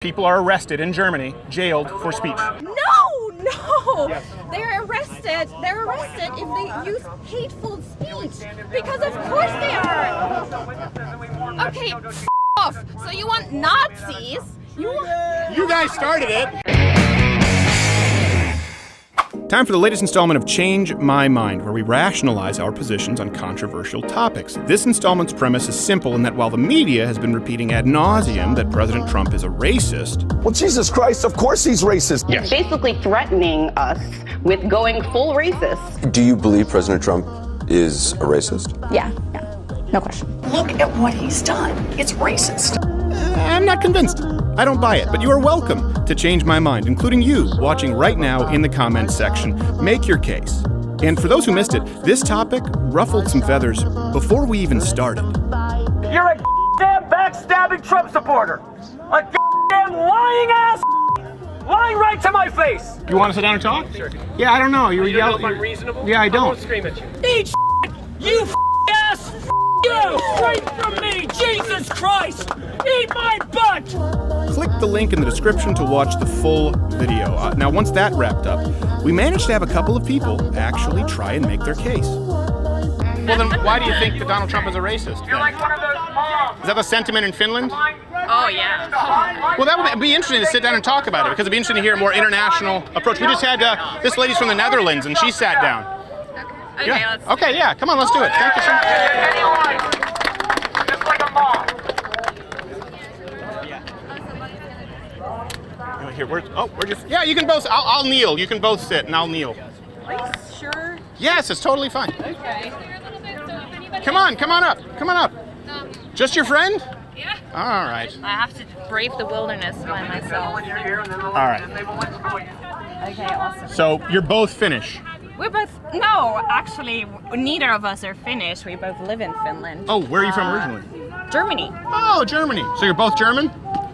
People are arrested in Germany, jailed for speech. No! Yes. They're arrested if they use hateful speech. Because of course they are. Okay, off. So you want Nazis? You guys started it. Time for the latest installment of Change My Mind, where we rationalize our positions on controversial topics. This installment's premise is simple in that while the media has been repeating ad nauseum that President Trump is a racist... Well, Jesus Christ, of course he's racist. Yes. Basically threatening us with going full racist. Do you believe President Trump is a racist? Yeah, no question. Look at what he's done. It's racist. I'm not convinced. I don't buy it, but you are welcome to change my mind, including you watching right now in the comments section. Make your case. And for those who missed it, this topic ruffled some feathers before we even started. You're a damn backstabbing Trump supporter. A damn lying ass, lying right to my face. You want to sit down and talk? Sure. Yeah, I don't know. You don't know if I'm reasonable? Yeah, I don't. I won't scream at you. Eat you ass, you, straight from me, Jesus Christ. Eat my butt! Click the link in the description to watch the full video. Now, once that wrapped up, we managed to have a couple of people actually try and make their case. Well, then why do you think that Donald Trump is a racist? You're like one of those moms. Is that the sentiment in Finland? Oh, yeah. Well, that would be interesting to sit down and talk about it, because it'd be interesting to hear a more international approach. We just had this lady's from the Netherlands, and she sat down. Okay, Yeah. let's... Okay, yeah, come on, let's do it. Thank you so much. Just like a mom. Here, we're just... Yeah, you can both... I'll kneel. You can both sit, and I'll kneel. Are you sure? Yes, it's totally fine. Okay. Come on up. Come on up. Just your friend? Yeah. All right. I have to brave the wilderness by myself. All right. Okay, awesome. So you're both Finnish. We're both... No, actually, neither of us are Finnish. We both live in Finland. Oh, where are you from originally? Germany. Oh, Germany. So you're both German?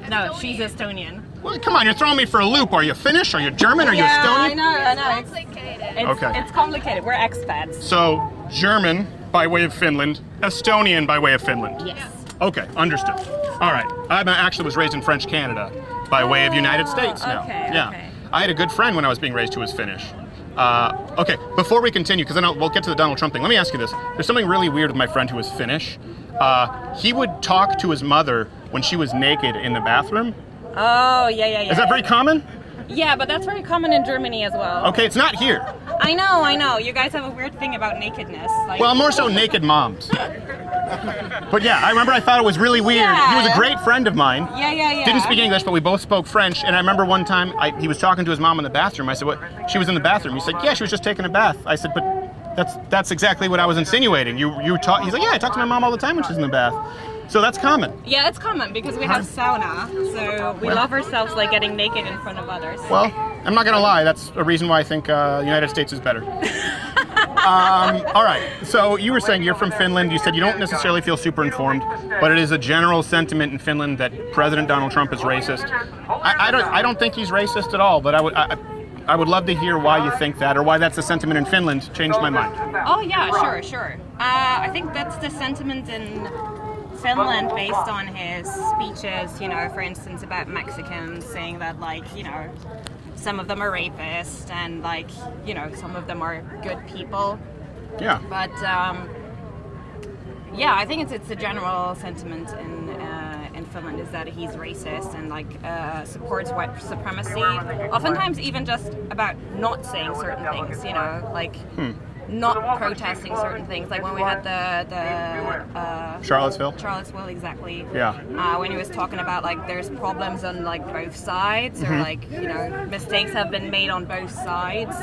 No, she's Estonian. Well, come on, you're throwing me for a loop. Are you Finnish? Are you German? Are you Estonian? I know. It's complicated. Okay. It's complicated. We're expats. So German by way of Finland, Estonian by way of Finland. Yes. Okay, understood. All right. I actually was raised in French Canada by way of United States now. Okay, Yeah. okay. I had a good friend when I was being raised who was Finnish. Okay, before we continue, because we'll get to the Donald Trump thing, let me ask you this. There's something really weird with my friend who was Finnish. He would talk to his mother when she was naked in the bathroom. Oh, yeah. Is that very common? Yeah, but that's very common in Germany as well. Okay, it's not here. I know. You guys have a weird thing about nakedness. Like... Well, more so naked moms. But yeah, I remember I thought it was really weird. Yeah. He was a great friend of mine. Yeah. Didn't speak English, but we both spoke French. And I remember one time he was talking to his mom in the bathroom. I said, "What? She was in the bathroom." He said, "Yeah, she was just taking a bath." I said, "But that's exactly what I was insinuating. You talk." He's like, "Yeah, I talk to my mom all the time when she's in the bath." So that's common. Yeah, it's common because we have sauna, so we love ourselves like getting naked in front of others. Well, I'm not gonna lie. That's a reason why I think the United States is better. All right. So you were saying you're from Finland. You said you don't necessarily feel super informed, but it is a general sentiment in Finland that President Donald Trump is racist. I don't think he's racist at all, but I would love to hear why you think that, or why that's the sentiment in Finland. Changed my mind. Oh yeah, sure. I think that's the sentiment in Finland based on his speeches, for instance, about Mexicans, saying that, some of them are rapists and, some of them are good people. Yeah. But, I think it's a general sentiment in Finland is that he's racist and, supports white supremacy. Oftentimes even just about not saying certain things, not protesting certain things, like when we had the Charlottesville, exactly. Yeah. When he was talking about there's problems on both sides, or mistakes have been made on both sides.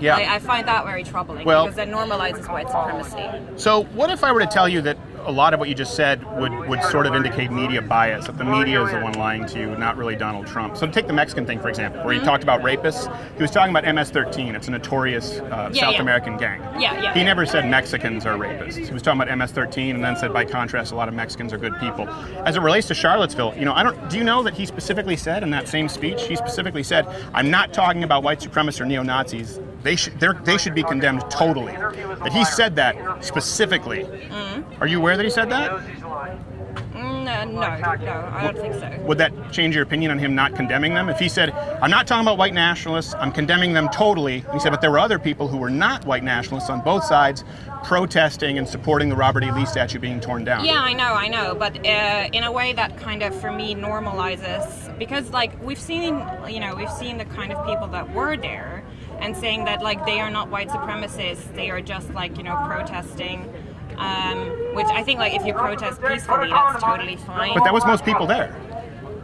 Yeah. I find that very troubling because that normalizes white supremacy. So what if I were to tell you that a lot of what you just said would sort of indicate media bias, that the media is the one lying to you, not really Donald Trump? So take the Mexican thing, for example, where he talked about rapists. He was talking about MS-13. It's a notorious South American gang. Yeah. He never said Mexicans are rapists. He was talking about MS-13 and then said, by contrast, a lot of Mexicans are good people. As it relates to Charlottesville, do you know that he specifically said in that same speech, he specifically said, I'm not talking about white supremacists or neo-Nazis. They should be condemned totally. That he said that specifically. Are you aware that he said that? No, I don't think so. Would that change your opinion on him not condemning them? If he said, I'm not talking about white nationalists, I'm condemning them totally. He said, but there were other people who were not white nationalists on both sides protesting and supporting the Robert E. Lee statue being torn down. Yeah, I know. But in a way that kind of, for me, normalizes, because like we've seen the kind of people that were there and saying that like they are not white supremacists, they are just like, protesting, which I think like if you protest peacefully, that's totally fine. But that was most people there.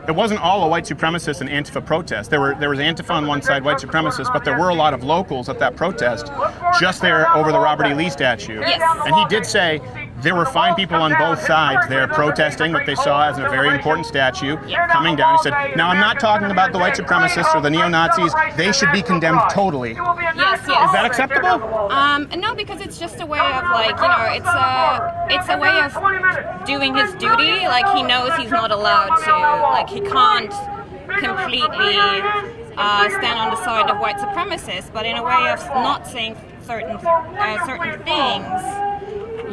It wasn't all a white supremacist and Antifa protest. There was Antifa on one side, white supremacists, but there were a lot of locals at that protest just there over the Robert E. Lee statue. Yes. And he did say there were fine people on both sides there protesting what they saw as a very important statue coming down. He said, now I'm not talking about the white supremacists or the neo-Nazis. They should be condemned totally. Yes. Is that acceptable? No, because it's just a way of like, it's a way of doing his duty. Like he knows he's not allowed to, like he can't completely stand on the side of white supremacists, but in a way of not saying certain things,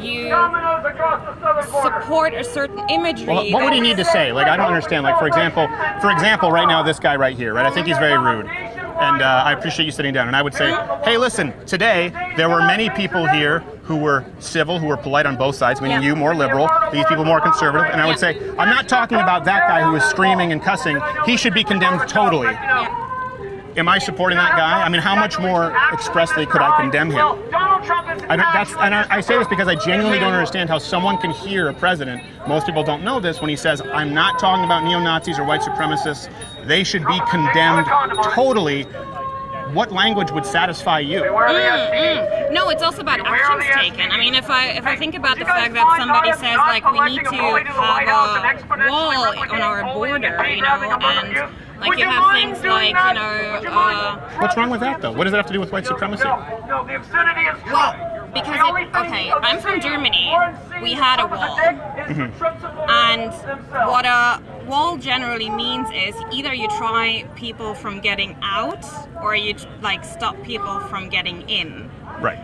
you support a certain imagery. Well, what would he need to say? Like, I don't understand. Like, for example, right now, this guy right here, right? I think he's very rude. And I appreciate you sitting down. And I would say, hey, listen, today there were many people here who were civil, who were polite on both sides, meaning you more liberal, these people more conservative. And I would say, I'm not talking about that guy who was screaming and cussing. He should be condemned totally. Am I supporting that guy? I mean, how much more expressly could I condemn him? I say this because I genuinely don't understand how someone can hear a president, most people don't know this, when he says, I'm not talking about neo-Nazis or white supremacists, they should be condemned totally. What language would satisfy you? No, it's also about actions taken. I mean, if I think about the fact that somebody says, like, we need to have a wall on our border, and like you have things like, What's wrong with that, though? What does it have to do with white supremacy? Well, because I'm from Germany. We had a wall. And what a wall generally means is either you try people from getting out or you like stop people from getting in. Right.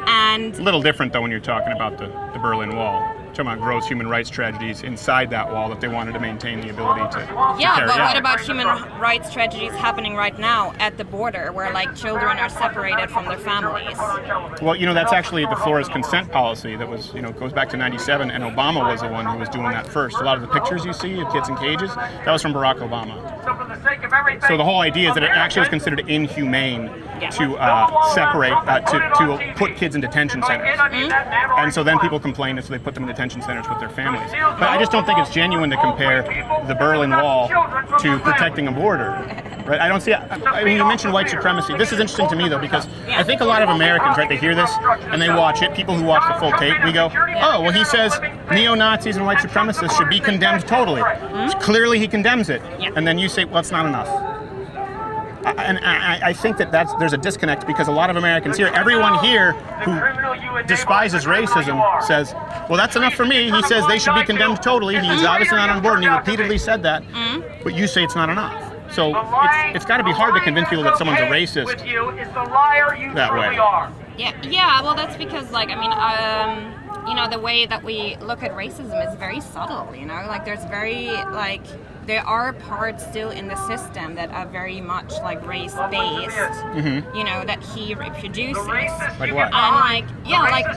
And a little different, though, when you're talking about the Berlin Wall. Talking about gross human rights tragedies inside that wall that they wanted to maintain the ability to carry but out. what about human rights tragedies happening right now at the border where like children are separated from their families? Well, that's actually the Flores consent policy that was, goes back to 97, and Obama was the one who was doing that first. A lot of the pictures you see of kids in cages, that was from Barack Obama. So the whole idea is that it actually was considered inhumane to separate, to put kids in detention centers. And so then people complained, and so they put them in detention centers with their families. But I just don't think it's genuine to compare the Berlin Wall to protecting a border. Right? I don't see. I mean, you mentioned white supremacy. This is interesting to me, though, because I think a lot of Americans, right, they hear this and they watch it. People who watch the full tape, we go, oh, well, he says neo-Nazis and white supremacists should be condemned totally. Clearly, he condemns it. And then you say, well, that's not enough. And I think that there's a disconnect because a lot of Americans here, everyone here who despises racism says, well, that's enough for me. He says they should be condemned totally. He's obviously not on board, and he repeatedly said that. But you say it's not enough. So it's got to be hard to convince people that someone's a racist that way. Yeah. Well, that's because, like, I mean, the way that we look at racism is very subtle. Like there's there are parts still in the system that are very much like race-based. That he reproduces. Like what? And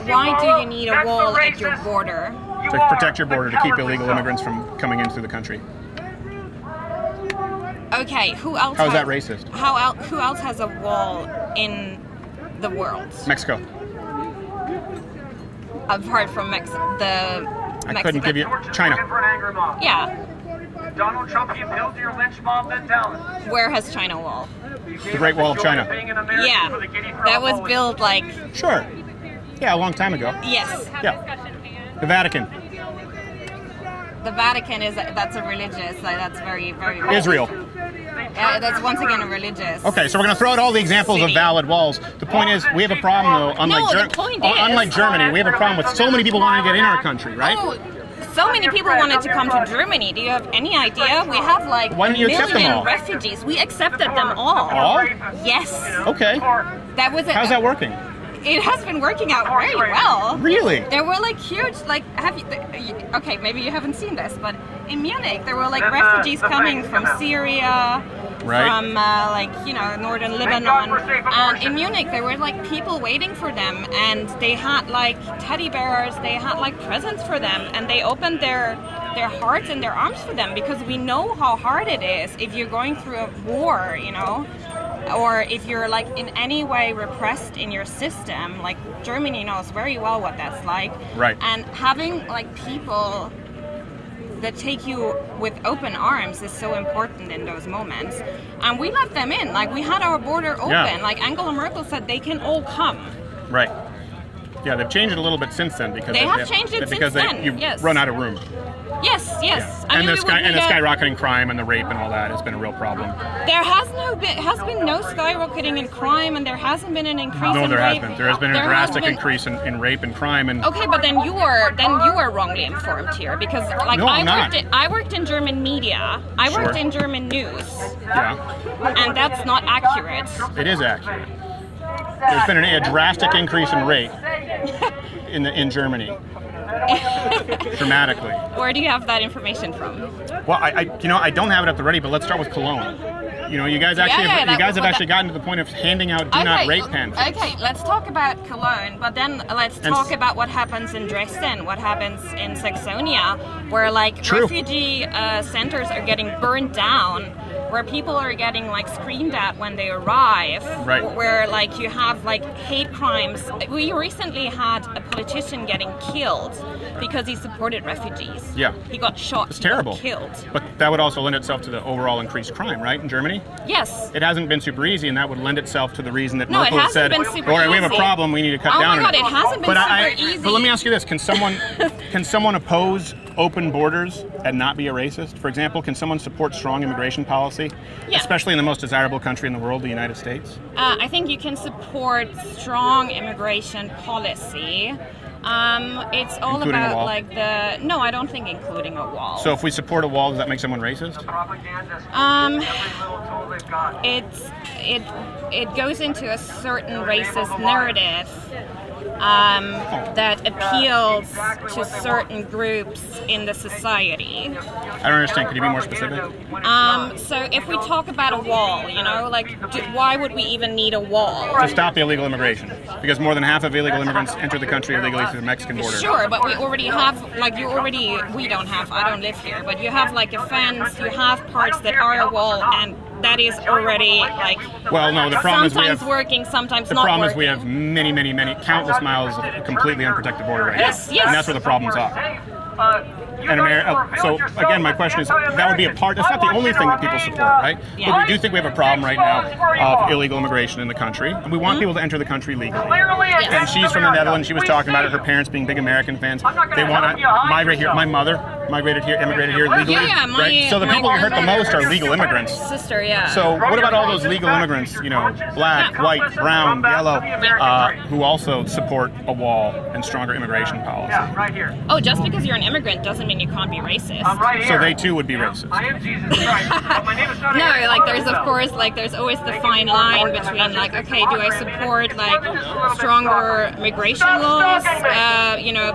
why do you need a wall at your border? To protect your border, to keep illegal immigrants from coming into the country. Okay, who else? How is that racist? Who else has a wall in the world? Mexico. Apart from Mexico. I couldn't give you China. Yeah. Donald Trump, you built your lynch mob mentality. Where has China wall? The Great Wall of China. Yeah. That was built like... Sure. Yeah, a long time ago. Yes. Yeah. The Vatican. The Vatican that's a religious, that's very, very... Israel. That's once again a religious... Okay, so we're going to throw out all the examples of valid walls. The point is, we have a problem, though, unlike Germany, we have a problem with so many people wanting to get in our country, right? Oh, so many people wanted to come to Germany. Do you have any idea? We have like Why didn't you accept them all? refugees. We accepted them all. All? Yes. Okay. That was How's that working? it has been working out very well. Really? There were like huge, like, okay, maybe you haven't seen this, but in Munich there were like refugees coming from Syria, Right. from northern Lebanon, and in Munich there were like people waiting for them, and they had like teddy bears, they had like presents for them, and they opened their hearts and their arms for them, because we know how hard it is if you're going through a war, or if you're like in any way repressed in your system. Like Germany knows very well what that's like. Right. And having like people that take you with open arms is so important in those moments. And we let them in. Like we had our border open. Yeah. Like Angela Merkel said they can all come. Right. Yeah, they've changed it a little bit since then because They have changed it because since then, you yes. run out of room. Yes. Yeah. I And mean, the we wouldn't get- skyrocketing crime and the rape and all that has been a real problem. There has been no skyrocketing in crime, and there hasn't been an increase No, in there rape. has been. There has been a There has drastic been- increase in rape and crime and Okay, but then you are wrongly informed here, because like No, I'm not. I worked in German media. I worked Sure. in German news, yeah, and that's not accurate. it is accurate. There's been a drastic increase in rape in Germany. Dramatically. Where do you have that information from? Well, I don't have it at the ready, but let's start with Cologne. You guys actually have actually gotten to the point of handing out do not rape pamphlets. Okay, let's talk about Cologne, but then let's talk about what happens in Dresden, what happens in Saxonia, where like True. refugee centers are getting burned down, where people are getting like screamed at when they arrive, Right. where like you have like hate crimes. We recently had a politician getting killed because he supported refugees. Yeah. He got shot. It's he got terrible. killed. But that would also lend itself to the overall increased crime, right, in Germany? Yes. It hasn't been super easy, and that would lend itself to the reason that No, it Merkel has hasn't said, been super all right, we have a easy. problem, we need to cut Oh down my on God, it hasn't been super easy. But let me ask you this, can someone oppose open borders and not be a racist? For example, can someone support strong immigration policy, Yeah. especially in the most desirable country in the world, the United States? I think you can support strong immigration policy. It's all Including a about wall? like no, I don't think including a wall. So if we support a wall, does that make someone racist? It goes into a certain racist narrative that appeals to certain groups in the society. I don't understand. Could you be more specific? So if we talk about a wall, why would we even need a wall? To stop illegal immigration. Because more than half of illegal immigrants enter the country illegally through the Mexican border. Sure, but we already have, we don't have, I don't live here, but you have like a fence, you have parts that are a wall, and that is already like Well, no, the problem is we sometimes have working, sometimes the not problem working. is we have many, countless miles of completely unprotected border right Yes, now. yes. And that's where the problems are. And so again, my question is, that would be a part. That's not the only thing that people support, right? Yeah. But we do think we have a problem right now of illegal immigration in the country, and we want people to enter the country legally. And she's from the Netherlands. She was talking about it. Her parents being big American fans. They want to migrate here. My mother immigrated here legally. Yeah, right? So the people who hurt the most are legal immigrants. Sister, yeah. So what about all those legal immigrants, black, white, brown, yellow, who also support a wall and stronger immigration policy? Right here. Oh, just because you're an immigrant doesn't mean you can't be racist. I'm right So here. they too would be racist. I am Jesus Christ. But my name is not No, Aaron. like there's of course there's always the fine line between like, okay, do I support like stronger immigration laws,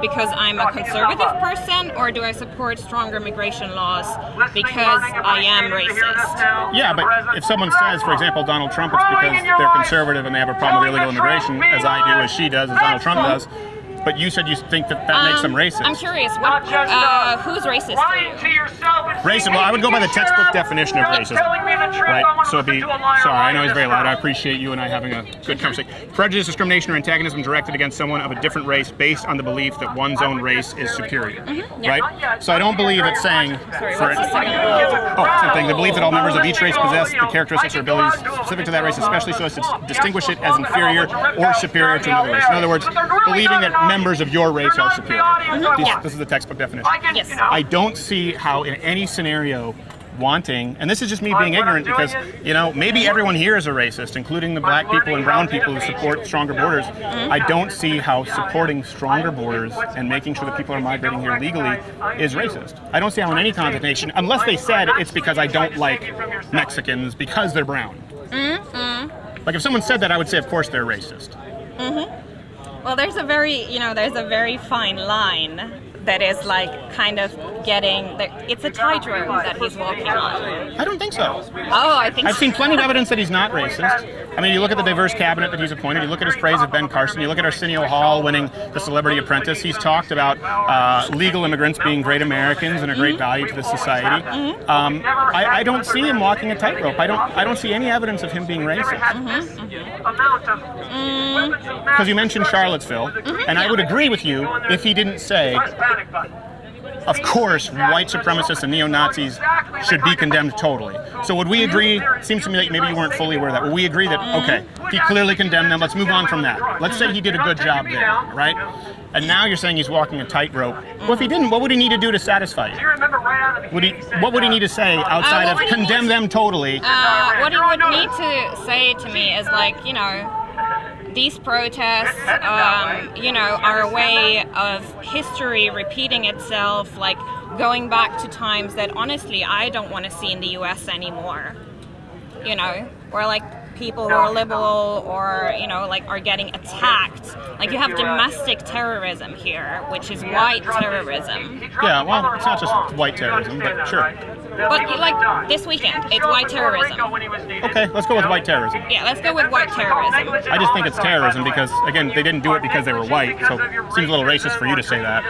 because I'm a conservative person, or do I support stronger immigration laws because I am racist? Yeah, but if someone says, for example, Donald Trump, it's because they're conservative and they have a problem with illegal immigration, as I do, as she does, as Donald Trump does. But you said you think that makes them racist. I'm curious, who's racist for you? Racist. Well, I would go by the textbook definition of racism. Right. So it'd be. Sorry, I know he's very loud. I appreciate you and I having a good conversation. Prejudice, discrimination, or antagonism directed against someone of a different race based on the belief that one's own race is superior. yeah. Right. So I don't believe it's saying. Sorry, what's the second one? Same thing. The belief that all members of each race possess the characteristics or abilities specific to that race, especially so as to distinguish it as inferior or superior to another race. In other words, believing that members of your race are superior. Yeah. This is the textbook definition. Yes. I don't see how in any scenario wanting, and this is just me being ignorant because, maybe everyone here is a racist, including the black people and brown people who support stronger borders. I don't see how supporting stronger borders and making sure that people are migrating here legally is racist. I don't see how in any context, unless they said it's because I don't like Mexicans because they're brown. Like if someone said that, I would say, of course they're racist. Well, there's a very fine line that is like kind of it's a tightrope that he's walking on. I don't think so. Oh, I think I've seen plenty of evidence that he's not racist. I mean, you look at the diverse cabinet that he's appointed, you look at his praise of Ben Carson, you look at Arsenio Hall winning the Celebrity Apprentice. He's talked about legal immigrants being great Americans and a great value to the society. I don't see him walking a tightrope. I don't see any evidence of him being racist. Because you mentioned Charlottesville, and I would agree with you if he didn't say, of course, white supremacists and neo-Nazis should be condemned totally. So would we agree, seems to me like maybe you weren't fully aware of that, would we agree that, okay, he clearly condemned them, let's move on from that. Let's say he did a good job there, right? And now you're saying he's walking a tightrope. Well, if he didn't, what would he need to do to satisfy you? What would he need to say outside of condemn them totally? What he would need to say to me is like, these protests, are a way of history repeating itself, like going back to times that honestly I don't want to see in the US anymore. Where like people who are liberal or, are getting attacked. Like you have domestic terrorism here, which is white terrorism. Yeah, well, it's not just white terrorism, but sure. But like this weekend, it's white terrorism. Okay, let's go with white terrorism. Yeah, let's go with white terrorism. I just think it's terrorism because, again, they didn't do it because they were white, so it seems a little racist for you to say that.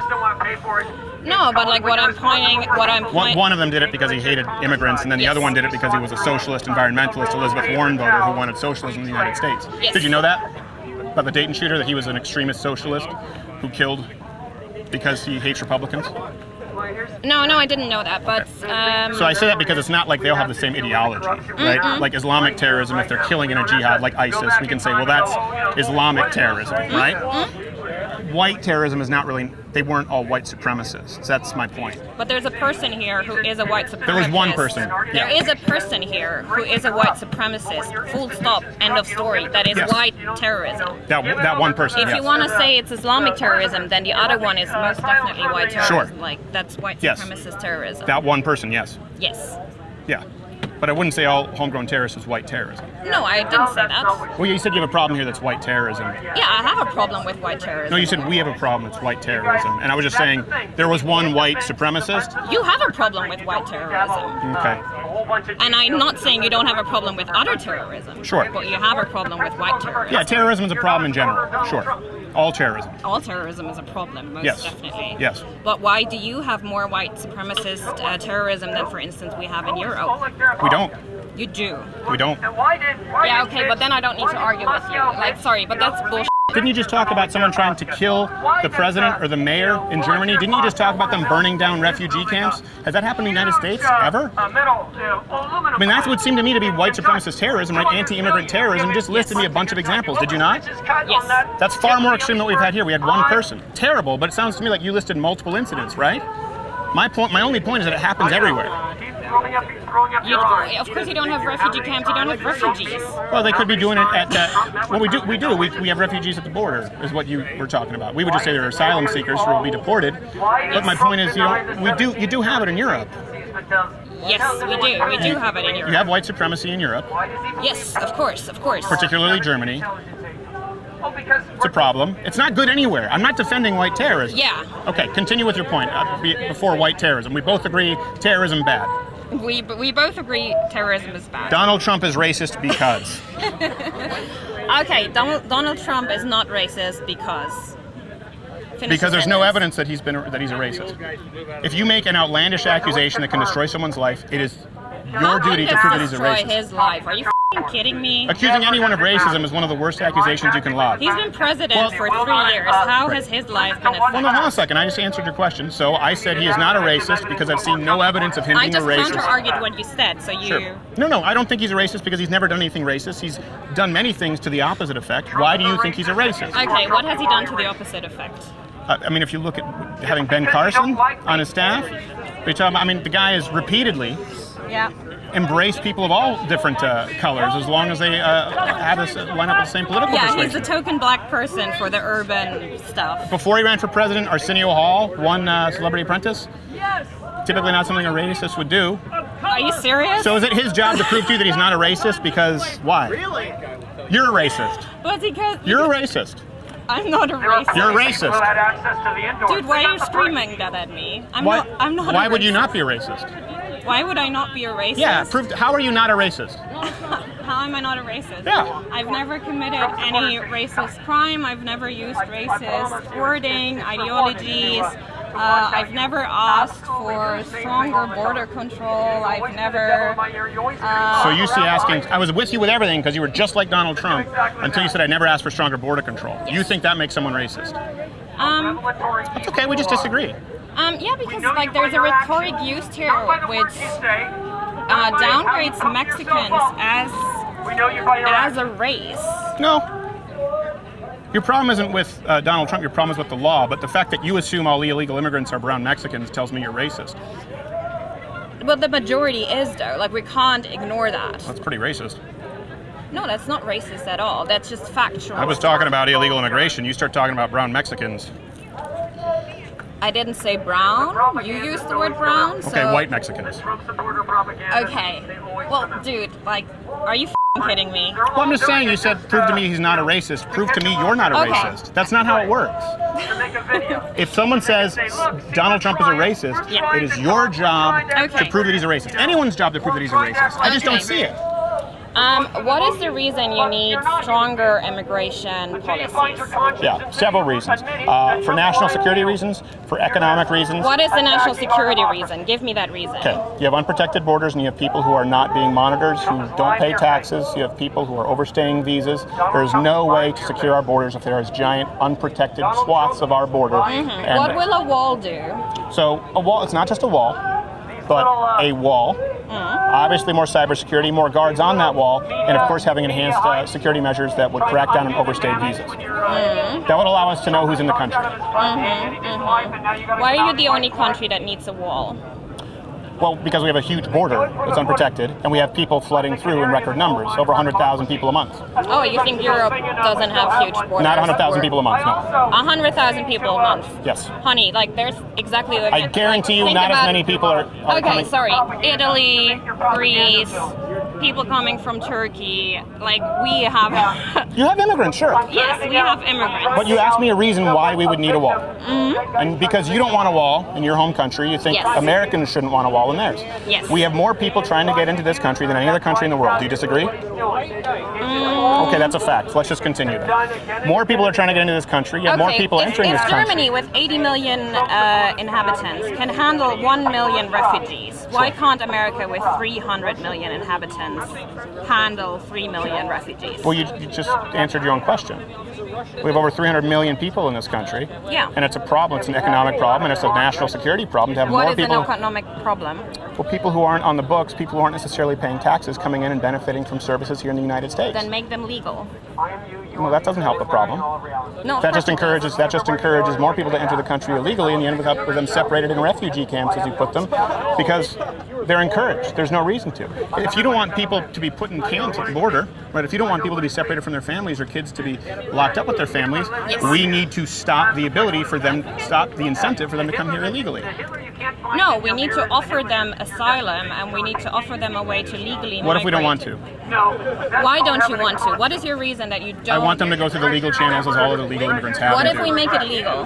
No, but like what I'm pointing. One of them did it because he hated immigrants, and then the other one did it because he was a socialist, environmentalist, Elizabeth Warren voter who wanted socialism in the United States. Yes. Did you know that? About the Dayton shooter, that he was an extremist socialist who killed because he hates Republicans? No, I didn't know that, but... So I say that because it's not like they all have the same ideology, right? Like Islamic terrorism, if they're killing in a jihad like ISIS, we can say, well, that's Islamic terrorism, right? White terrorism is not really... They weren't all white supremacists. That's my point. But there's a person here who is a white supremacist. There was one person. There is a person here who is a white supremacist. Full stop. End of story. That is white terrorism. That one person, If you want to say it's Islamic terrorism, then the other one is most definitely white terrorism. Sure. Like, that's white supremacist terrorism. That one person, yes. Yes. Yeah. But I wouldn't say all homegrown terrorists is white terrorism. No, I didn't say that. Well, you said you have a problem here that's white terrorism. Yeah, I have a problem with white terrorism. No, you said we have a problem that's white terrorism. And I was just saying there was one white supremacist. You have a problem with white terrorism. Okay. And I'm not saying you don't have a problem with other terrorism. Sure. But you have a problem with white terrorism. Yeah, terrorism is a problem in general. Sure. All terrorism. All terrorism is a problem, most definitely. Yes. But why do you have more white supremacist terrorism than, for instance, we have in Europe? We don't. You do. We don't. Yeah, okay, but then I don't need to argue with you. Like, sorry, but that's bullshit. Didn't you just talk about someone trying to kill the president or the mayor in Germany? Didn't you just talk about them burning down refugee camps? Has that happened in the United States ever? I mean, that would seem to me to be white supremacist terrorism, right? Anti-immigrant terrorism. You just listed me a bunch of examples, did you not? Yes. That's far more extreme than we've had here. We had one person. Terrible, but it sounds to me like you listed multiple incidents, right? My only point is that it happens everywhere. Of course you don't have refugee camps, you don't have refugees. Well, they could be doing it at that. Well, we have refugees at the border, is what you were talking about. We would just say they're asylum seekers who will be deported. But my point is, you do have it in Europe. Yes, we do. We do have it in Europe. You have white supremacy in Europe. Yes, of course. Particularly Germany. It's a problem. It's not good anywhere. I'm not defending white terrorism. Yeah. Okay, continue with your point. Before white terrorism, we both agree terrorism bad. We both agree terrorism is bad. Donald Trump is racist because. Okay, Donald Trump is not racist because. Because there's no evidence that he's a racist. If you make an outlandish accusation that can destroy someone's life, it is your duty to prove that he's a racist. Destroy his life. Are you kidding me? Accusing anyone of racism is one of the worst accusations you can lodge. He's been president for 3 years. How has his life been affected? Well, no, hold on a second. I just answered your question. So I said he is not a racist because I've seen no evidence of him being a racist. I just counter-argued what you said, so you... Sure. No, I don't think he's a racist because he's never done anything racist. He's done many things to the opposite effect. Why do you think he's a racist? Okay, what has he done to the opposite effect? I mean, if you look at having Ben Carson on his staff, the guy has repeatedly embraced people of all different colors as long as they line up with the same political persuasion. Yeah, he's the token black person for the urban stuff. Before he ran for president, Arsenio Hall won Celebrity Apprentice. Typically not something a racist would do. Are you serious? So is it his job to prove to you that he's not a racist? Because why? You're a racist. But because you're a racist. I'm not a racist. You're a racist. Had access to the indoors. Dude, why are you screaming that at me? I'm Why, not. I'm not. why a would you racist. not be a racist? Why would I not be a racist? Yeah, how are you not a racist? How am I not a racist? Yeah. I've never committed any racist crime. I've never used racist wording, ideologies. I've never asked for stronger border control. I've never. So you see asking, I was with you with everything because you were just like Donald Trump until you said I never asked for stronger border control. You think that makes someone racist? It's okay, we just disagree. Yeah, because like there's a rhetoric used here which downgrades Mexicans as a race. No. Your problem isn't with Donald Trump, your problem is with the law, but the fact that you assume all illegal immigrants are brown Mexicans tells me you're racist. But the majority is though, like we can't ignore that. That's pretty racist. No, that's not racist at all. That's just factual. I was talking about illegal immigration, you start talking about brown Mexicans. I didn't say brown. You used the word brown. Okay, so... white Mexicans. Okay. Well, dude, like, are you kidding me? Well, I'm just saying, you said, prove to me he's not a racist. Prove to me you're not a Okay. racist. That's not how it works. If someone says Donald Trump is a racist, Yeah. it is your job Okay. to prove that he's a racist. Anyone's job to prove that he's a racist. I just Okay. don't see it. What is the reason you need stronger immigration policies? Yeah, several reasons. For national security reasons, for economic reasons. What is the national security reason? Give me that reason. Okay, you have unprotected borders and you have people who are not being monitored, who don't pay taxes. You have people who are overstaying visas. There is no way to secure our borders if there is giant unprotected swaths of our border. And What will a wall do? so a wall, it's not just a wall, but a wall. Obviously more cybersecurity, more guards on that wall, and of course having enhanced security measures that would crack down on overstayed visas. That would allow us to know who's in the country. Why are you the only country that needs a wall? Well, because we have a huge border that's unprotected, and we have people flooding through in record numbers, over 100,000 people a month. Oh, you think Europe doesn't have huge borders? Not 100,000 people a month, no. 100,000 people a month. Yes. Honey, like there's exactly the. I guarantee you think not as about- many people are Okay, coming. sorry. Italy, Greece, people coming from Turkey. Like we have. You have immigrants, sure. Yes, we have immigrants. But you asked me a reason why we would need a wall. And because you don't want a wall in your home country, you think Mm-hmm. Yes. Americans shouldn't want a wall in theirs. Yes. We have more people trying to get into this country than any other country in the world. Do you disagree? Okay, that's a fact. Let's just continue then. More people are trying to get into this country. You have more people entering this if country. Germany, with 80 million inhabitants, can handle 1 million refugees, why can't America, with 300 million inhabitants, handle 3 million refugees? Well, you just answered your own question. We have over 300 million people in this country. Yeah. And it's a problem. It's an economic problem, and it's a national security problem to have What more is people. an economic problem? Well, people who aren't on the books, people who aren't necessarily paying taxes, coming in and benefiting from services here in the United States. Then make them legal. Well, that doesn't help the problem. No, That just encourages more people to enter the country illegally, and you end up with them separated in refugee camps, as you put them, because they're encouraged. There's no reason to. If you don't want people to be put in camps at the border, right? If you don't want people to be separated from their families or kids to be locked up with their families, we need to stop the incentive for them to come here illegally. No, we need to offer them asylum, and we need to offer them a way to legally What if we don't want migrate. to? Why don't you want to? What is your reason that you don't? I want them to go through the legal channels as all of the legal immigrants have. What to if do. we make it legal?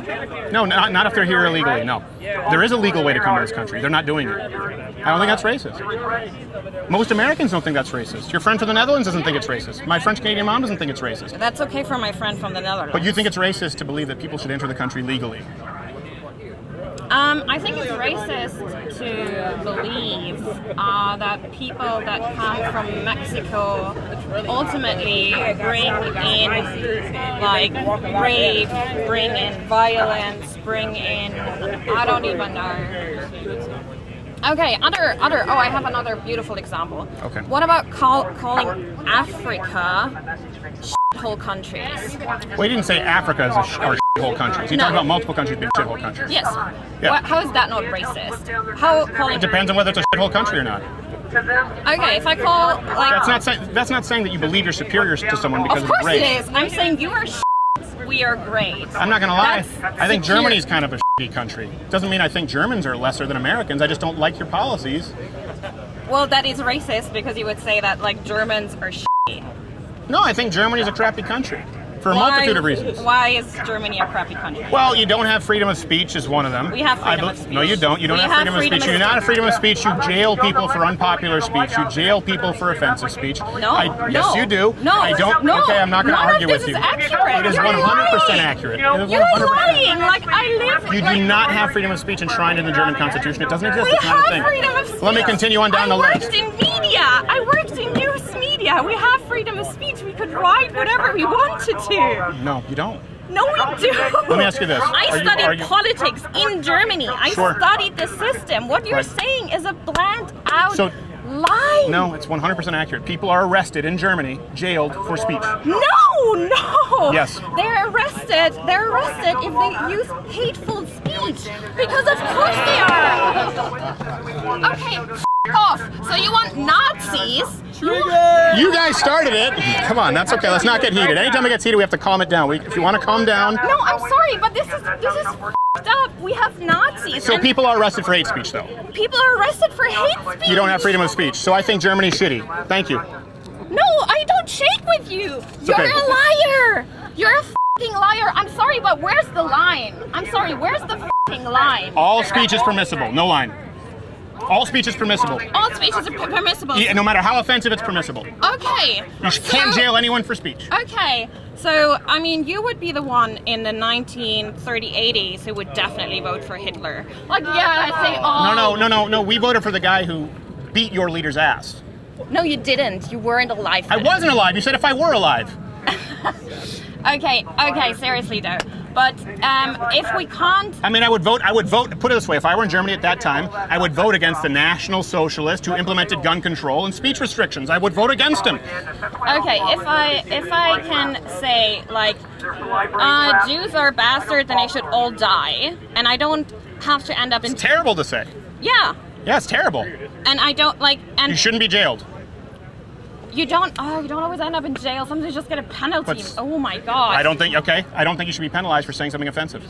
No, not if they're here illegally, no. There is a legal way to come to this country. They're not doing it. I don't think that's racist. Most Americans don't think that's racist. Your friend from the Netherlands doesn't think it's racist. My French-Canadian mom doesn't think it's racist. That's okay for my friend from the Netherlands. But you think it's racist to believe that people should enter the country legally. I think it's racist to believe that people that come from Mexico ultimately bring in like rape, bring in violence, bring in I don't even know. Okay, oh, I have another beautiful example. Okay. What about calling Africa shithole countries? Well, he didn't say Africa is are shithole countries. He No. talked about multiple countries being shithole countries. Yes. Yeah. How is that not racist? How calling? It depends on whether it's a shithole country or not. Okay, if I call like. That's not saying that you believe you're superior to someone because Of of course race. it is. I'm saying you are shit. We are great. I'm not gonna lie. That's I think secure. Germany's kind of a shitty country. Doesn't mean I think Germans are lesser than Americans. I just don't like your policies. Well, that is racist because you would say that like Germans are shitty. No, I think Germany's a crappy country. For a multitude of reasons. Why is Germany a crappy country? Well, you don't have freedom of speech is one of them. We have freedom of speech. No, you don't. You don't have freedom of speech. You do not have freedom of speech. You jail people for unpopular speech. You jail people for offensive speech. Yes, you do. No. I don't. No. Okay, I'm not going to argue with you. None of this is accurate. It is 100% accurate. You're lying. Like, I live... You do not have freedom of speech enshrined in the German Constitution. It doesn't exist. We It's not a have thing. freedom of speech. Let me continue on down the list. I worked in media. I worked in news media. We have freedom of speech. We could write whatever we wanted to. No, you don't. No, we do. Let me ask you this. I studied politics in Germany. I Sure. studied the system. What you're Right. saying is a bland out So- lie. No, it's 100% accurate. People are arrested in Germany, jailed for speech. No. Yes. They're arrested if they use hateful speech. Because of course they are. Okay, off. So you want Nazis? You guys started it. Come on, that's okay. Let's not get heated. Anytime it gets heated, we have to calm it down. If you want to calm down. No, I'm sorry, but this is f***ed up. We have Nazis. So and people are arrested for hate speech, though. people are arrested for hate speech. You don't have freedom of speech. So I think Germany's shitty. Thank you. No, I don't shake with you. You're okay. a liar. You're a f***ing liar. I'm sorry, but where's the line? I'm sorry, where's the f***ing line? All speech is permissible. No line. All speech is permissible. All speech is permissible. Yeah, no matter how offensive, it's permissible. Okay. You can't jail anyone for speech. Okay. So, I mean, you would be the one in the 1930s who would definitely vote for Hitler. Like, yeah, I say all. No. We voted for the guy who beat your leader's ass. No, you didn't. You weren't alive. I wasn't alive. You said if I were alive. Okay, seriously though. But if we can't... I mean, I would vote, put it this way, if I were in Germany at that time, I would vote against the National Socialists who implemented gun control and speech restrictions. I would vote against him. Okay, if I can say, like, Jews are bastards and they should all die, and I don't have to end up in... It's terrible to say. Yeah. Yeah, it's terrible. And I don't, like... And You shouldn't be jailed. you don't always end up in jail. Sometimes you just get a penalty. But Oh my god. I don't think you should be penalized for saying something offensive.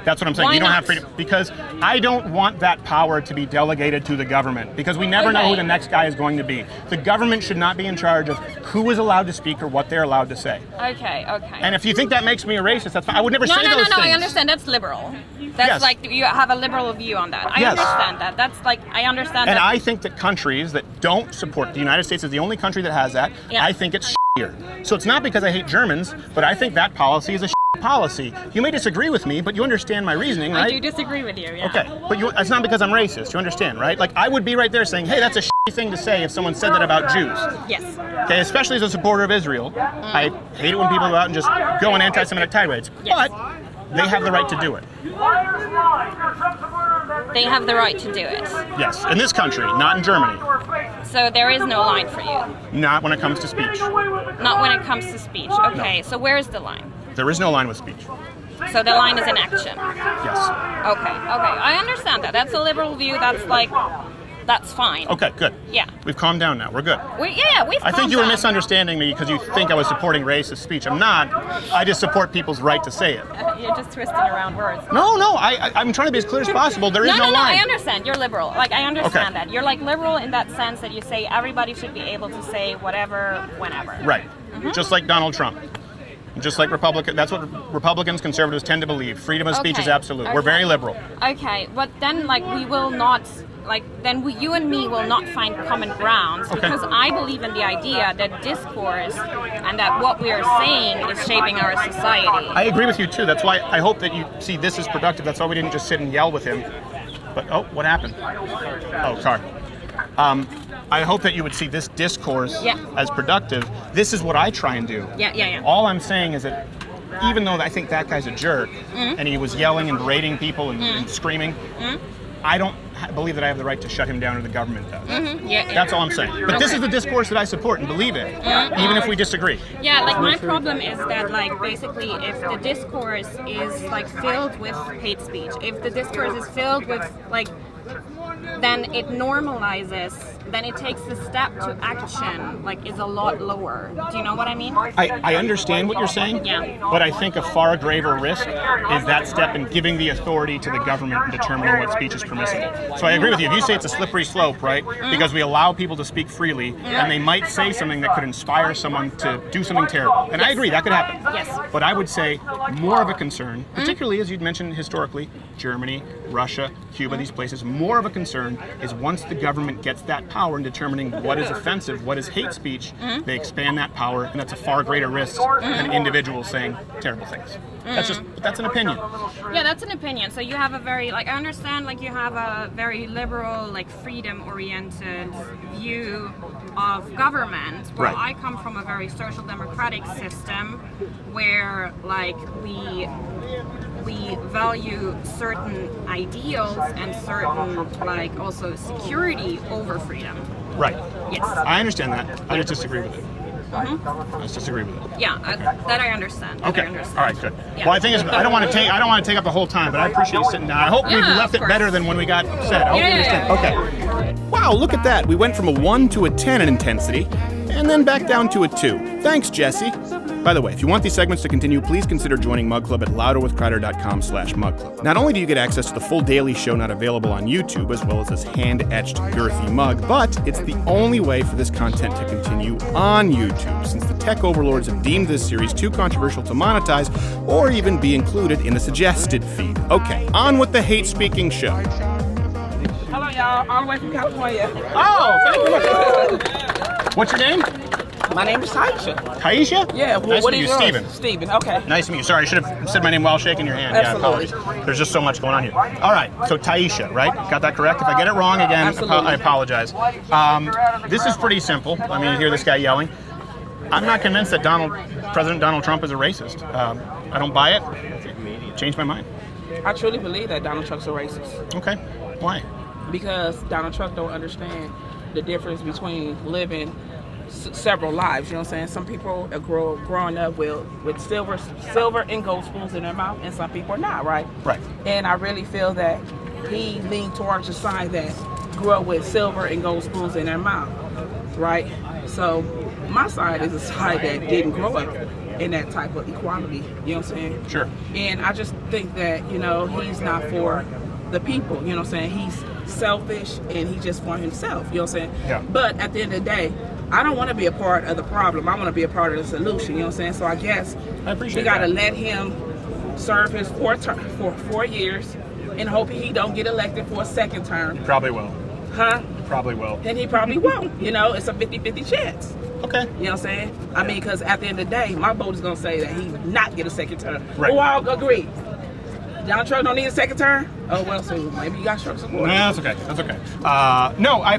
That's what I'm saying. Why You don't not? have freedom because I don't want that power to be delegated to the government because we never know who the next guy is going to be. The government should not be in charge of who is allowed to speak or what they're allowed to say. Okay. And if you think that makes me a racist, that's fine. I would never say those things. No, I understand. That's liberal. That's Yes. like, you have a liberal view on that. I Yes. understand that. That's like, I understand And that. I think that countries that don't support, the United States is the only country that has that. Yeah. I think it's shittier. So it's not because I hate Germans, but I think that policy is a policy. You may disagree with me, but you understand my reasoning, right? I do disagree with you, yeah. Okay, but it's not because I'm racist. You understand, right? Like, I would be right there saying, hey, that's a shitty thing to say if someone said that about Jews. Yes. Okay, especially as a supporter of Israel. I hate it when people go out and just go on anti-Semitic tirades. Yes. But they have the right to do it. They have the right to do it. Yes, in this country, not in Germany. So there is no line for you. Not when it comes to speech. Not when it comes to speech. Okay, so where's the line? There is no line with speech. So the line is in action. Yes. Okay. I understand that. That's a liberal view. That's like, that's fine. Okay, good. Yeah. We've calmed down now. We're good. We've I think you were calmed down. misunderstanding me because you think I was supporting racist speech. I'm not. I just support people's right to say it. You're just twisting around words. No, I'm trying to be as clear as possible. There is no No, line. I understand. You're liberal. Like, I understand Okay. that. You're like liberal in that sense that you say everybody should be able to say whatever, whenever. Right. Just like Donald Trump. Just like that's what Republicans, conservatives tend to believe. Freedom of speech is absolute. We're very liberal. Okay, but then like we will not, like then you and me will not find common grounds because I believe in the idea that discourse and that what we are saying is shaping our society. I agree with you too. That's why I hope that you see this is productive. That's why we didn't just sit and yell with him. But what happened? Oh, car. I hope that you would see this discourse as productive. This is what I try and do. Yeah. All I'm saying is that even though I think that guy's a jerk and he was yelling and berating people and screaming, I don't believe that I have the right to shut him down or the government does. That's all I'm saying. But this is the discourse that I support and believe in, even if we disagree. Yeah, like my problem is that like basically if the discourse is like filled with hate speech, if the discourse is filled with like, then it normalizes then it takes the step to action, like, is a lot lower. Do you know what I mean? I understand what you're saying, Yeah. but I think a far graver risk is that step in giving the authority to the government and determining what speech is permissible. So I agree with you. If you say it's a slippery slope, right, because we allow people to speak freely, and they might say something that could inspire someone to do something terrible. And I agree, that could happen. Yes. But I would say more of a concern, particularly as you'd mentioned historically, Germany, Russia, Cuba, these places, more of a concern is once the government gets that power in determining what is offensive, what is hate speech, they expand that power, and that's a far greater risk than individuals saying terrible things. That's an opinion. Yeah, that's an opinion. So you have a very, like, I understand, like, you have a very liberal, like, freedom-oriented view of government. Well, Right. I come from a very social democratic system where, like, we value certain ideals and certain, like, also security over freedom. Right. Yes. I understand that. I just disagree with it. I just disagree with it. Yeah, that I understand. That Okay. I understand. All right. Good. Yeah. Well, I think I don't want to take up the whole time, but I appreciate you sitting down. I hope we've Yeah, left of it better course. than when we got upset. I hope you Yeah, understand. yeah, Okay. Wow, look at that. We went from a 1 to a 10 in intensity, and then back down to a 2. Thanks, Jesse. By the way, if you want these segments to continue, please consider joining Mug Club at louderwithcrowder.com/mugclub. Not only do you get access to the full daily show not available on YouTube, as well as this hand-etched girthy mug, but it's the only way for this content to continue on YouTube, since the tech overlords have deemed this series too controversial to monetize or even be included in the suggested feed. Okay, on with the hate-speaking show. Hello, y'all. All the way from California. Oh, thank you. What's your name? My name is Taisha. Taisha? Yeah. Nice What to meet is you, yours? Steven. Steven. Okay. Nice to meet you. Sorry, I should have said my name while shaking your hand. Absolutely. Yeah, apologies. There's just so much going on here. All right, so Taisha, right? Got that correct? If I get it wrong again, Absolutely. I apologize. This is pretty simple. I mean, you hear this guy yelling. I'm not convinced that President Donald Trump is a racist. I don't buy it. Changed my mind. I truly believe that Donald Trump's a racist Okay. Why? because Donald Trump don't understand the difference between living several lives. You know what I'm saying? Some people are growing up with silver and gold spoons in their mouth, and some people are not, right? Right. And I really feel that he leaned towards the side that grew up with silver and gold spoons in their mouth, right? So my side is a side that didn't grow up in that type of equality. You know what I'm saying? Sure. And I just think that, you know, he's not for the people. You know what I'm saying? He's selfish and he just for himself. You know what I'm saying? Yeah. But at the end of the day, I don't want to be a part of the problem. I want to be a part of the solution. You know what I'm saying? So I guess I appreciate we got to that. let him serve his 4 years and hope he don't get elected for a second term. Probably will. Huh? Probably will. And he probably won't. You know, it's a 50-50 chance. Okay. You know what I'm saying? I mean, because at the end of the day, my vote is going to say that he not get a second term. Right. Who all agree? Donald Trump don't need a second term? Oh, well, so maybe you got Trump support. No, that's okay. That's okay. No, I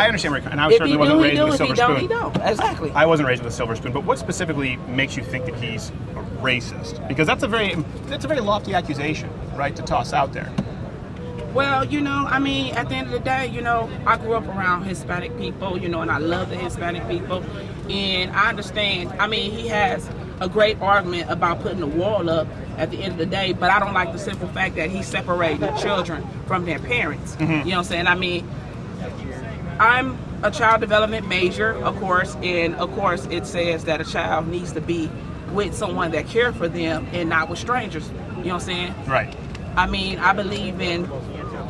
understand where you're coming. And I If he certainly wasn't do, he raised do. with a If silver he don't, spoon. he don't. Exactly. I wasn't raised with a silver spoon, but what specifically makes you think that he's a racist? Because that's a very lofty accusation, right, to toss out there. Well, you know, I mean, at the end of the day, you know, I grew up around Hispanic people, you know, and I love the Hispanic people. And I understand, I mean, he has a great argument about putting the wall up at the end of the day, but I don't like the simple fact that he's separating children from their parents. You know what I'm saying? I mean, I'm a child development major, of course, and of course it says that a child needs to be with someone that cares for them and not with strangers. You know what I'm saying? Right. I mean, I believe in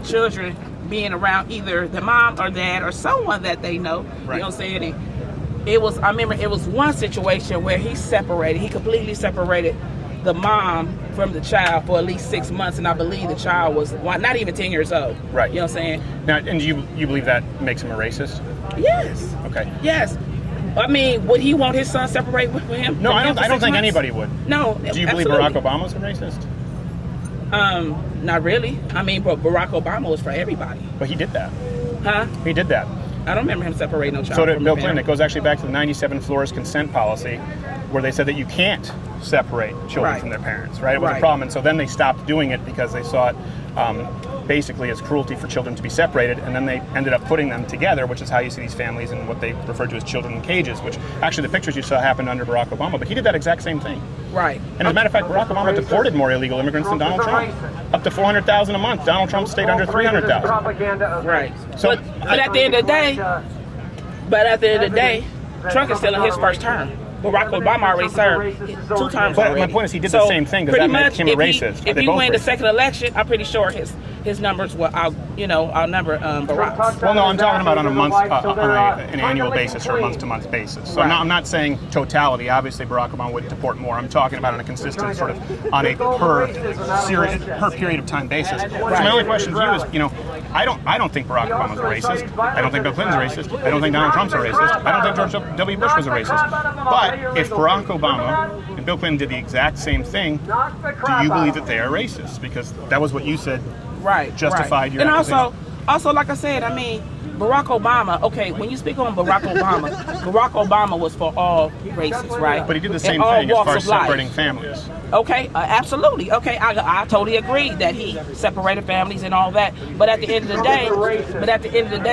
children being around either the mom or dad or someone that they know. Right. You know what I'm saying? And I remember it was one situation where he completely separated the mom from the child for at least 6 months, and I believe the child was not even 10 years old. Right. You know what I'm saying? Now, and you believe that makes him a racist? Yes. Okay. Yes. I mean, would he want his son separate with him? No, from I him don't. for I don't 6 think months? anybody would. No. Do you believe absolutely. Barack Obama's a racist? Not really. I mean, but Barack Obama was for everybody. But he did that. Huh? He did that. I don't remember him separating no child. So did from Bill the Clinton. parent. It goes actually back to the 97 Flores consent policy, where they said that you can't separate children Right. from their parents, right? It was a Right. problem. And so then they stopped doing it because they saw it basically as cruelty for children to be separated. And then they ended up putting them together, which is how you see these families and what they refer to as children in cages, which actually the pictures you saw happened under Barack Obama. But he did that exact same thing. Right. And as a matter of fact, Barack Obama deported more illegal immigrants than Donald Trump. Up to 400,000 a month. Donald Trump stayed under 300,000. Right. So But at the end of the day, But at the end of the day, Trump is still in his first term. Barack Obama already served 2 terms But already. my point is he did the same thing. Does that make him a racist? If you win the second election, I'm pretty sure his numbers will outnumber Barack's. Well, no, I'm talking about on a month, an annual basis or a month-to-month basis. So I'm not saying totality. Obviously, Barack Obama would deport more. I'm talking about on a consistent sort of on a per period of time basis. So my only question to you is, I don't think Barack Obama's a racist. I don't think Bill Clinton's a racist. I don't think Donald Trump's a racist. I don't think George W. Bush was a racist. But if Barack Obama and Bill Clinton did the exact same thing, do you believe that they are racist? Because that was what you said. Justified your accusation. And also, like I said, I mean, Barack Obama. Okay, when you speak on Barack Obama, Barack Obama was for all races, right? But he did the same thing as far as separating families. Okay, absolutely. Okay, I totally agree that he separated families and all that. But at the end of the day,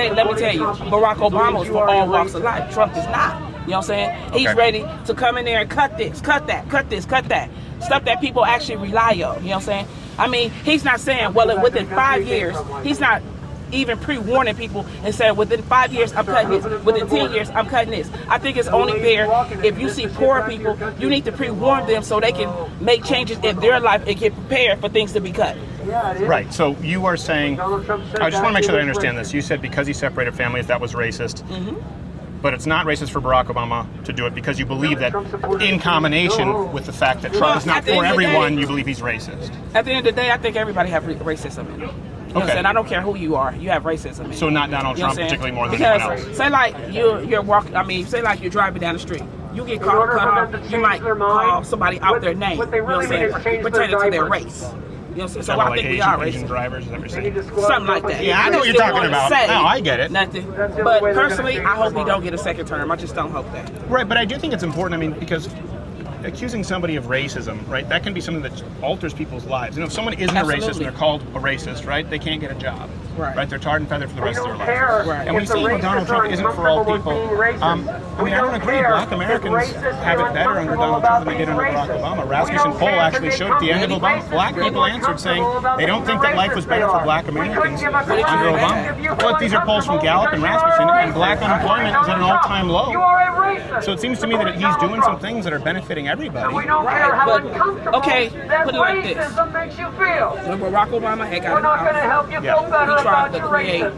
let me tell you, Barack Obama was for all walks of life. Trump is not. You know what I'm saying? He's ready to come in there and cut this, cut that, cut this, cut that. Stuff that people actually rely on. You know what I'm saying? I mean, he's not saying, well, within 5 years, he's not even pre-warning people and saying, within 5 years, I'm cutting this. Within 10 years, I'm cutting this. I think it's only fair if you see poor people, you need to pre-warn them so they can make changes in their life and get prepared for things to be cut. Right. So you are saying, I just want to make sure that I understand this. You said because he separated families, that was racist. Mm-hmm. But it's not racist for Barack Obama to do it because you believe that in combination with the fact that Trump is not for everyone, you believe he's racist. At the end of the day, I think everybody has racism in it. You know what I'm saying? I don't care who you are, you have racism in it. So not Donald Trump particularly more than because anyone else. Say like you're walking, say like you're driving down the street. You get caught off, you might call somebody out their name, you know what I'm saying, pertaining to their race. You know what I'm saying? So I think we are racist. Asian drivers, is that what you're saying? Something like that. Yeah, I know what you're talking about. No, I get it. Nothing. But personally, I hope he don't get a second term. I just don't hope that. Right, but I do think it's important, because accusing somebody of racism, right, that can be something that alters people's lives. If someone isn't a racist and they're called a racist, right, they can't get a job. Right, they're tarred and feathered for the rest of their lives. Right. And we see Donald Trump isn't for all people. I don't agree. Black Americans have it better under Donald Trump than they did under Barack Obama. Rasmussen poll actually showed at the end of Obama, black people answered saying they don't think that life was better for black Americans under Obama. But these are polls from Gallup and Rasmussen, and black unemployment is at an all-time low. So it seems to me that he's doing some things that are benefiting everybody. Right, but, okay, put it like this. When Barack Obama had got in office, he tried to create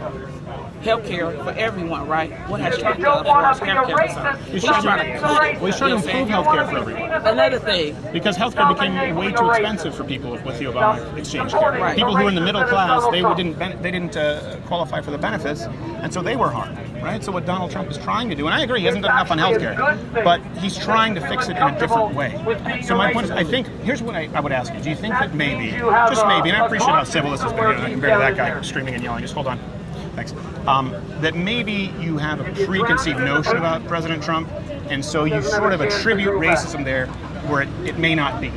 health care for everyone, right? What has Trump done for us health care? He's trying to cut it. Well, he's trying to improve health care for everyone. Another thing. Because health care became way too expensive for people with the Obama exchange care. Right. People who were in the middle class, they didn't qualify for the benefits, and so they were harmed. Right? So what Donald Trump is trying to do, and I agree, he hasn't done enough on health care, but he's trying to fix it in a different way. So my point is, I think, here's what I would ask you. Do you think that maybe, just maybe, and I appreciate how civil this has been compared to that guy screaming and yelling, just hold on. Thanks. That maybe you have a preconceived notion about President Trump, and so you sort of attribute racism there where it may not be.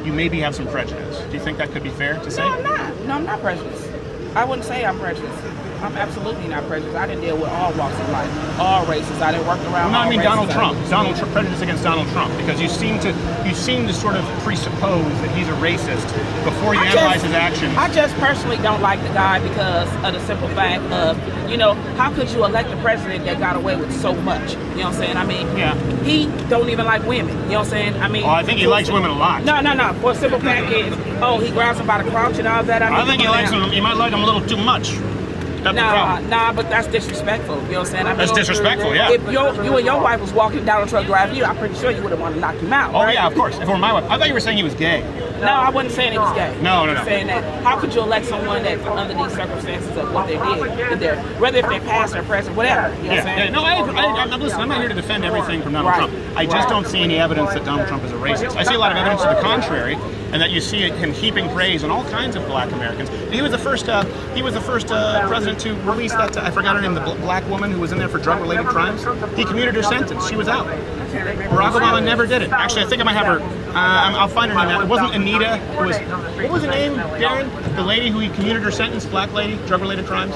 You maybe have some prejudice. Do you think that could be fair to say? No, I'm not. No, I'm not prejudiced. I wouldn't say I'm prejudiced. I'm absolutely not prejudiced. I didn't deal with all walks of life, all races. I didn't work around. No, I mean all Donald Trump. Prejudice against Donald Trump, because you seem to sort of presuppose that he's a racist before you analyze his actions. I just personally don't like the guy because of the simple fact of, how could you elect a president that got away with so much? You know what I'm saying? I mean, he don't even like women. You know what I'm saying? I mean, I think he likes women a lot. No. For a simple fact is, he grabs them by the crotch and all that. I think he likes them. He might like them a little too much. Nah, but that's disrespectful. You know what I'm saying? That's disrespectful, yeah. If you and your wife was walking down the truck driving you, I'm pretty sure you would have wanted to knock him out. Oh, right? yeah, of course. If it were my wife. I thought you were saying he was gay. No, I wasn't saying he was gay. No. I'm saying that how could you elect someone that under these circumstances of what they did, whether if they're past or present, whatever. You know what I'm saying? No, listen, I'm not here to defend everything from Donald Trump. I just don't see any evidence that Donald Trump is a racist. I see a lot of evidence to the contrary, and that you see him heaping praise on all kinds of black Americans. He was the first president to release that, I forgot her name, the black woman who was in there for drug-related crimes. He commuted her sentence. She was out. Barack Obama never did it. Actually, I think I might have her. I'll find her name. It wasn't Anita. What was her name, Darren? The lady who he commuted her sentence, black lady, drug-related crimes.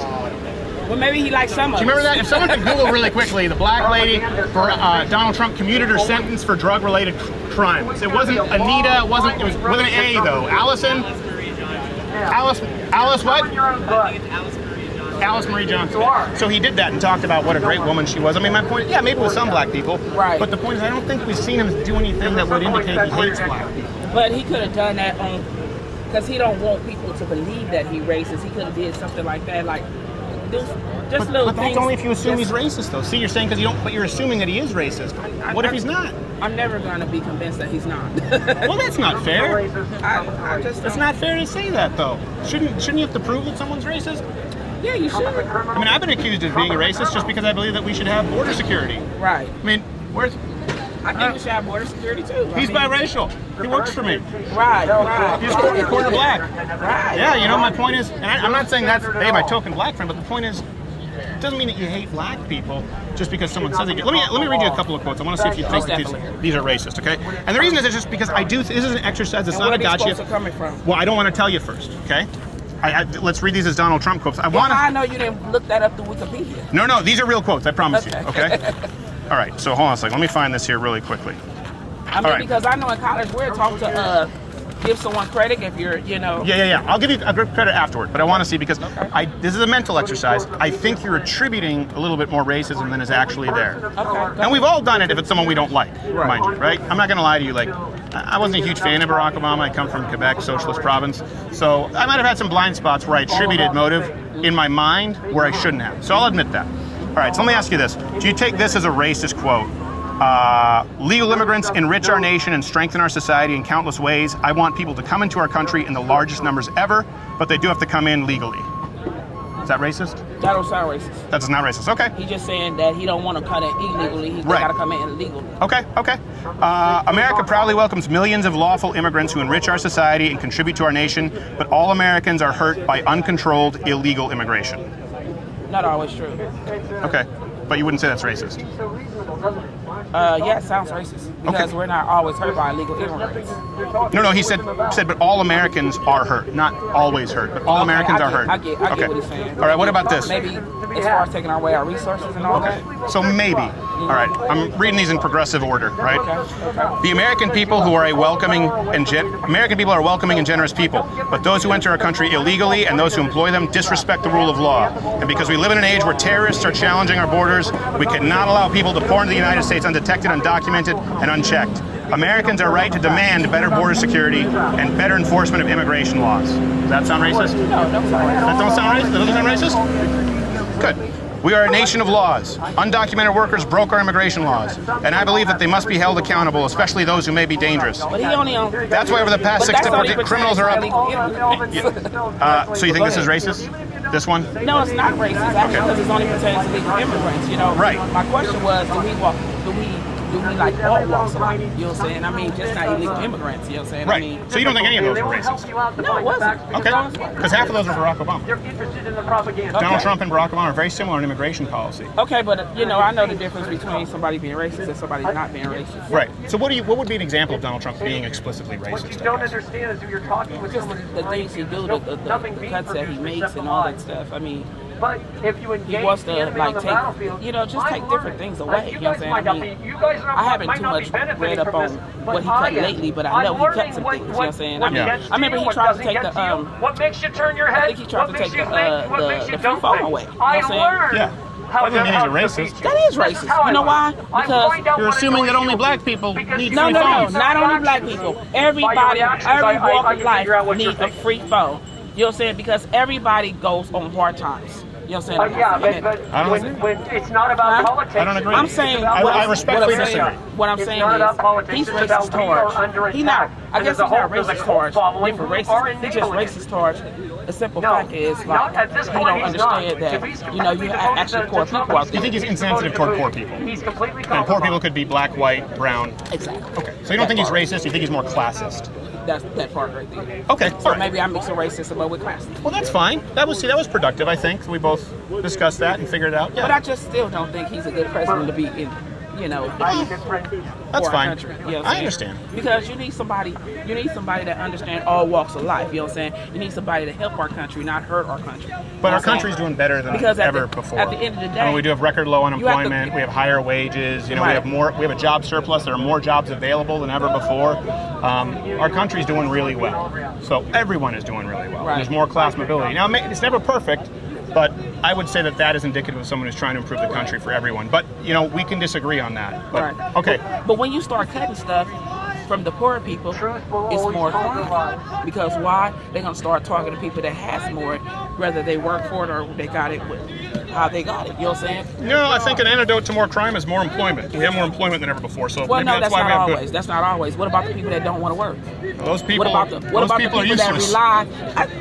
Well, maybe he likes some of Do you remember that? If someone could Google really quickly, the black lady for Donald Trump commuted her sentence for drug-related crimes. It wasn't Anita. It was with an A though. Allison. Alice what? Alice Marie Johnson. So he did that and talked about what a great woman she was. I mean, my point, yeah, maybe with some black people. Right. But the point is, I don't think we've seen him do anything that would indicate he hates black people. But he could have done that on, because he don't want people to believe that he racist. He could have did something like that, like just little But that's things. only if you assume he's racist, though. See, you're saying because you don't, but you're assuming that he is racist. What if he's not? I'm never going to be convinced that he's not. Well, that's not fair. I just It's don't. not fair to say that, though. Shouldn't you have to prove that someone's racist? Yeah, you should. I mean, I've been accused of being a racist just because I believe that we should have border security. Right. I mean, where's I think we should have border security too. he's biracial. He works for me. Right. He's quarter black. Right. Yeah, you know, my point is, and I'm not saying that's my token black friend, but the point is, it doesn't mean that you hate black people just because someone says it. Let me read you a couple of quotes. I want to see if you think that these are racist, okay? And the reason is just because this is an exercise. It's not a gotcha. Where are these quotes coming from? Well, I don't want to tell you first, okay? Let's read these as Donald Trump quotes. I know you didn't look that up through Wikipedia. No, these are real quotes. I promise you, okay? All right, so hold on a second. Let me find this here really quickly. I mean, because I know in college we're taught to give someone credit if you're, Yeah. I'll give you a good credit afterward, but I want to see because this is a mental exercise. I think you're attributing a little bit more racism than is actually there. Okay. And we've all done it if it's someone we don't like, mind you, right? I'm not going to lie to you. Like, I wasn't a huge fan of Barack Obama. I come from Quebec, socialist province, so I might have had some blind spots where I attributed motive in my mind where I shouldn't have. So I'll admit that. All right, so let me ask you this: do you take this as a racist quote? Legal immigrants enrich our nation and strengthen our society in countless ways. I want people to come into our country in the largest numbers ever, but they do have to come in legally. Is that racist? That don't sound racist. That's not racist. Okay. He's just saying that he don't want to come in illegally. He got to come in illegally. Okay. America proudly welcomes millions of lawful immigrants who enrich our society and contribute to our nation, but all Americans are hurt by uncontrolled illegal immigration. Not always true. Okay. But you wouldn't say that's racist? Yeah, it sounds racist because we're not always hurt by illegal immigrants. No, he said, but all Americans are hurt, not always hurt, but all Americans are hurt. I get what he's saying. All right, what about this? Maybe as far as taking away our resources and all that. So maybe. All right, I'm reading these in progressive order, right? Okay. The American people who are American people are welcoming and generous people, but those who enter our country illegally and those who employ them disrespect the rule of law. And because we live in an age where terrorists are challenging our borders, we cannot allow people to pour into the United States undetected, undocumented, and unchecked. Americans are right to demand better border security and better enforcement of immigration laws. Does that sound racist? No, don't sound racist. That don't sound racist? That doesn't sound racist? Good. We are a nation of laws. Undocumented workers broke our immigration laws, and I believe that they must be held accountable, especially those who may be dangerous. But he only That's why over the past 6 to criminals are up. So you think this is racist? This one? No, it's not racist actually because it's only pertaining to legal immigrants. Right. My question was, do we like all walks of life? You know what I'm saying? I mean, just not illegal immigrants. You know what I'm saying? Right. I mean, So you don't think any of those are racist? No, it wasn't. Okay. Because half of those are Barack Obama. Donald Trump and Barack Obama are very similar in immigration policy. Okay, but I know the difference between somebody being racist and somebody not being racist. Right. So what would be an example of Donald Trump being explicitly racist? Don't understand is you're talking with Just the things he do, the cuts that he makes and all that stuff. I mean, But if you engage he wants the to enemy on the take, battlefield, just take different things away. You know what I'm saying? might not be, you guys I haven't too much read up on what he cut lately, but I know he cut some things. You know what I'm saying? I mean, I remember he tried to take the what makes you turn your head? I think he tried to take the free phone away. You know what I'm saying? Yeah. That doesn't mean he's a racist. That is racist. You know why? Because You're assuming that only black people need free no, phones. not only black people. Everybody, every walk of life needs a free phone. You know what I'm saying? Because everybody goes on hard times. You know what I'm saying? When it's not about politics. I don't agree. I'm saying, I respectfully disagree. What I'm saying is, he's racist towards. He's not. I guess he's not racist towards different races. He's just racist towards. The simple fact is, like, he don't understand that, you have actually poor people out there. You think he's insensitive toward poor people? He's completely And poor people could be black, white, brown. Exactly. Okay. So you don't think he's racist? You think he's more classist? That's that part right there. Okay. So maybe I'm mixing racism with classism. Well, that's fine. That was productive. I think we both discussed that and figured it out. Yeah. But I just still don't think he's a good president to be in. That's fine. Country, I understand. Because you need somebody that understands all walks of life. You know what I'm saying? You need somebody to help our country, not hurt our country. But our country's doing better than ever before. At the end of the day, I mean, we do have record low unemployment. We have higher wages. We have more. We have a job surplus. There are more jobs available than ever before. Our country's doing really well. So everyone is doing really well. Right. There's more class mobility. Now, it's never perfect. But I would say that that is indicative of someone who's trying to improve the country for everyone. But, you know, we can disagree on that. But, Right. okay. But when you start cutting stuff from the poor people, it's more crime. Because why? They're going to start talking to people that has more, whether they work for it or they got it with how they got it. You know what I'm saying? No, I think an antidote to more crime is more employment. We have more employment than ever before, so Well, maybe no, that's that's why not we have always. good. That's not always. What about the people that don't want to work? Those people. What about the those people are that useless. rely?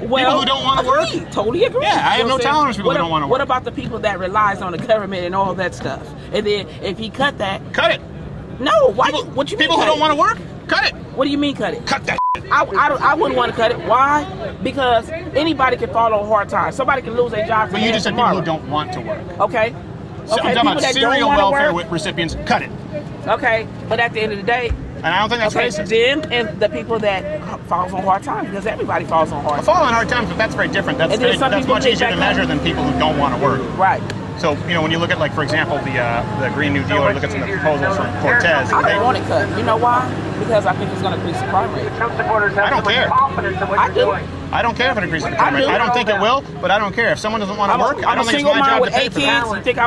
Well, who don't wanna work? agree, totally agree. Yeah, I have You know no what I'm tolerance for saying? people who don't wanna What work. about the people that relies on the government and all that stuff? And then if he cut that, Cut it. no, why? People, What you mean? people who cut don't it? want to work, cut it. What do you mean cut it? Cut that. I wouldn't want to cut it. Why? Because anybody can fall on hard times. Somebody can lose their job. But you just said people tomorrow. who don't want to work. Okay. So Okay. I'm talking People about that serial don't want to welfare work. recipients. Cut it. Okay. But at the end of the day, And I don't think that's okay, racist. them and the people that falls on hard times, because everybody falls on hard I times. fall on hard times, but that's very different. That's And then some that's people much take easier to that measure than people who don't want to work. Right. So, you know, when you look at, like, for example, the Green New Deal, or look at some of the proposals from Cortez, I don't want it cut. You know why? Because I think it's going to increase the crime rate. Trump supporters have I don't so much care. confidence in what I you're do. doing. I don't care if it increases the crime I rate. do. I don't think it will, but I don't care. If someone doesn't want to work, I I'm don't a think it's single my mom job to with pay 8 for that. kids. You think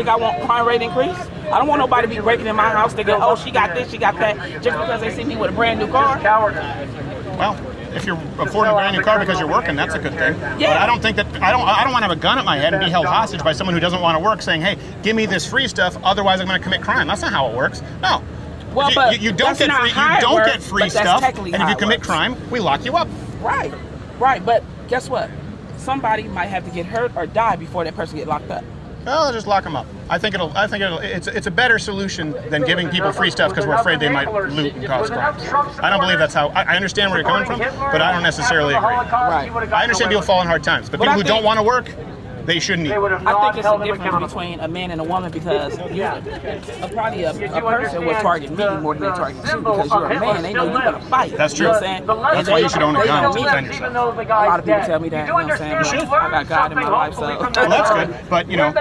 I want crime rate increase? I don't want nobody to be breaking in my house thinking, oh, she got this, she got that, just because they see me with a brand new car. Well, if you're affording a brand new car because you're working, that's a good thing. Yeah. But I don't think that I don't want to have a gun at my head and be held hostage by someone who doesn't want to work, saying, "Hey, give me this free stuff, otherwise I'm going to commit crime." That's not how it works. No. Well, You- but you don't that's get not free. how You it don't works, get free but that's stuff, technically and if how you it commit works. crime, we lock you up. Right, right. But guess what? Somebody might have to get hurt or die before that person get locked up. Well, they'll just lock them up. It's a better solution than giving people free stuff because we're afraid they might loot and cause crimes. I don't believe that's how. I understand where you're coming from, but I don't necessarily agree. Right. I understand people fall in hard times, but But people I who don't think- want to work, they shouldn't eat. I think it's a difference between a man and a woman because probably a person would target me more than they target you because you're a man. They know you're gonna fight. That's true. You know what I'm saying? That's And why they- you should own a they gun know to me. defend yourself. A lot of people tell me that. You know what I'm saying? should. I got God in my life, so. Well, that's good, but you know,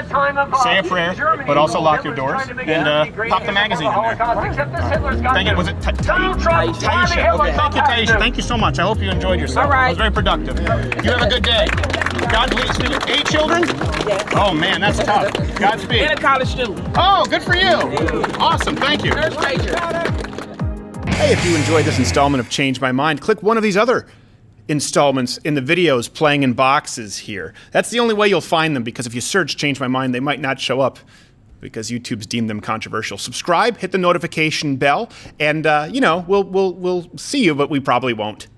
say a prayer, but also lock your doors and pop the magazine in there. Thank you. Was it Taisha? Okay, thank you, Taisha. Thank you so much. I hope you enjoyed yourself. All right. It was very productive. You have a good day. God bless you. 8 children? Oh man, that's tough. Godspeed. And a college student. Oh, good for you. Awesome. Thank you. Nurse major. Hey, if you enjoyed this installment of Change My Mind, click one of these other installments in the videos playing in boxes here. That's the only way you'll find them, because if you search Change My Mind, they might not show up because YouTube's deemed them controversial. Subscribe, hit the notification bell, and you know, we'll see you, but we probably won't.